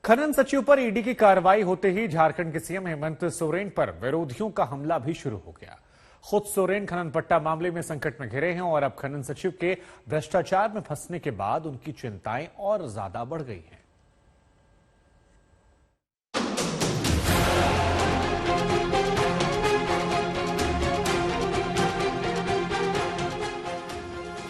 खनन सचिव पर ईडी की कार्रवाई होते ही झारखंड के सीएम हेमंत सोरेन पर विरोधियों का हमला भी शुरू हो गया। खुद सोरेन खनन पट्टा मामले में संकट में घिरे हैं और अब खनन सचिव के भ्रष्टाचार में फंसने के बाद उनकी चिंताएं और ज्यादा बढ़ गई हैं।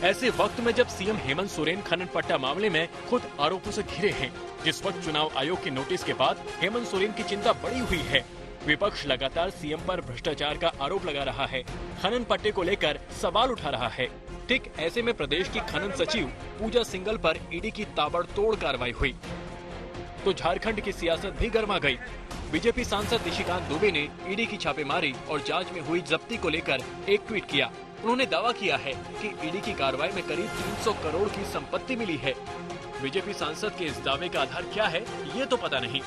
ऐसे वक्त में जब सीएम हेमंत सोरेन खनन पट्टा मामले में खुद आरोपों से घिरे हैं, जिस वक्त चुनाव आयोग के नोटिस के बाद हेमंत सोरेन की चिंता बढ़ी हुई है, विपक्ष लगातार सीएम पर भ्रष्टाचार का आरोप लगा रहा है, खनन पट्टे को लेकर सवाल उठा रहा है। ठीक ऐसे में प्रदेश की खनन सचिव पूजा सिंघल पर ईडी की ताबड़तोड़ कार्रवाई हुई तो झारखंड की सियासत भी गर्मा गई। बीजेपी सांसद निशिकांत दुबे ने ईडी की छापेमारी और जांच में हुई जब्ती को लेकर एक ट्वीट किया। उन्होंने दावा किया है कि ईडी की कार्रवाई में करीब 300 करोड़ की संपत्ति मिली है। बीजेपी सांसद के इस दावे का आधार क्या है, ये तो पता नहीं,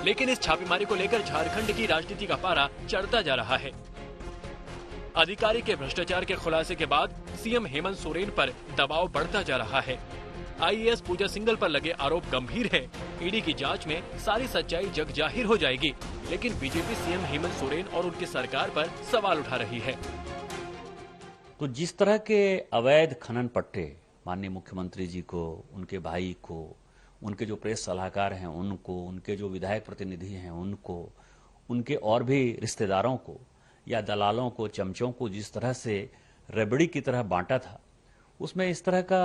लेकिन इस छापेमारी को लेकर झारखंड की राजनीति का पारा चढ़ता जा रहा है। अधिकारी के भ्रष्टाचार के खुलासे के बाद सीएम हेमंत सोरेन पर दबाव बढ़ता जा रहा है। आईएएस पूजा सिंघल पर लगे आरोप गंभीर है। ईडी की जांच में सारी सच्चाई जग जाहिर हो जाएगी, लेकिन बीजेपी सीएम हेमंत सोरेन और उनकी सरकार पर सवाल उठा रही है। तो जिस तरह के अवैध खनन पट्टे माननीय मुख्यमंत्री जी को, उनके भाई को, उनके जो प्रेस सलाहकार हैं उनको, उनके जो विधायक प्रतिनिधि हैं उनको, उनके और भी रिश्तेदारों को या दलालों को, चमचों को जिस तरह से रबड़ी की तरह बांटा था, उसमें इस तरह का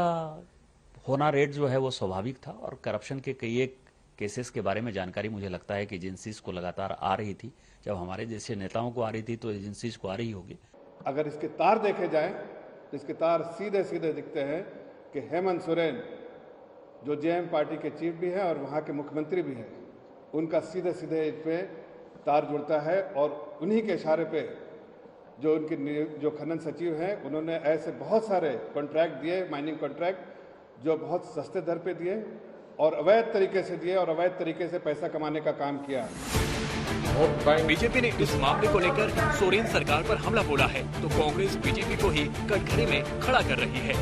होना रेट जो है वो स्वाभाविक था। और करप्शन के कई एक केसेस के बारे में जानकारी मुझे लगता है कि एजेंसीज को लगातार आ रही थी। जब हमारे जैसे नेताओं को आ रही थी तो एजेंसीज को आ रही होगी। अगर इसके तार देखे जाएं तो इसके तार सीधे सीधे दिखते हैं कि हेमंत सोरेन जो जेएम पार्टी के चीफ भी हैं और वहाँ के मुख्यमंत्री भी हैं, उनका सीधे सीधे इस पे तार जुड़ता है। और उन्हीं के इशारे पे जो उनके जो खनन सचिव हैं, उन्होंने ऐसे बहुत सारे कॉन्ट्रैक्ट दिए, माइनिंग कॉन्ट्रैक्ट, जो बहुत सस्ते दर पे दिए और अवैध तरीके से दिए और अवैध तरीके से पैसा कमाने का काम किया। बीजेपी ने इस मामले को लेकर सोरेन सरकार पर हमला बोला है तो कांग्रेस बीजेपी को ही कटघरे में खड़ा कर रही है।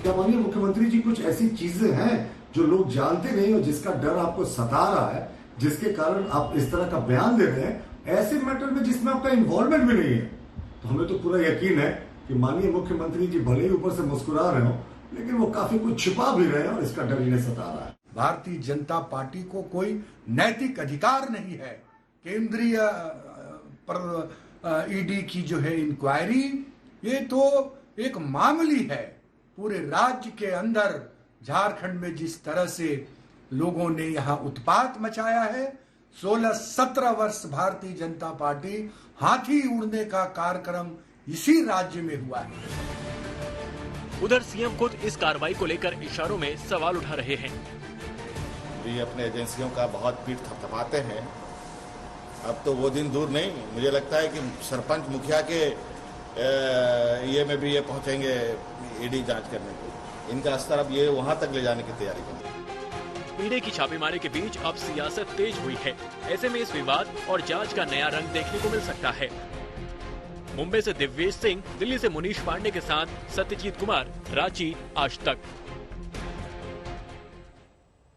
क्या माननीय मुख्यमंत्री जी कुछ ऐसी चीजें हैं जो लोग जानते नहीं और जिसका डर आपको सता रहा है, जिसके कारण आप इस तरह का बयान दे रहे हैं ऐसे मैटर में जिसमें आपका इन्वॉल्वमेंट भी नहीं है? तो हमें तो पूरा यकीन है कि माननीय मुख्यमंत्री जी भले ही ऊपर से मुस्कुरा रहे हो, लेकिन वो काफी कुछ छिपा भी रहे हैं और इसका डर इन्हें सता रहा है। भारतीय जनता पार्टी को कोई नैतिक अधिकार नहीं है। केंद्रीय पर ईडी की जो है इंक्वायरी, ये तो एक मामूली है। पूरे राज्य के अंदर झारखंड में जिस तरह से लोगों ने यहाँ उत्पात मचाया है, 16-17 वर्ष भारतीय जनता पार्टी हाथी उड़ने का कार्यक्रम इसी राज्य में हुआ है। उधर सीएम खुद इस कार्रवाई को लेकर इशारों में सवाल उठा रहे हैं। ये अपने एजेंसियों का बहुत पीठ थपथपाते हैं। अब तो वो दिन दूर नहीं, मुझे लगता है कि सरपंच मुखिया के ये में भी ये पहुंचेंगे ईडी जांच करने को। इनका स्तर अब ये वहां तक ले जाने की तैयारी कर रहे हैं। ईडी की छापेमारी के बीच अब सियासत तेज हुई है। ऐसे में इस विवाद और जांच का नया रंग देखने को मिल सकता है। मुंबई से दिव्येश सिंह, दिल्ली से मुनीश पांडे के साथ सत्यजीत कुमार, रांची, आज तक।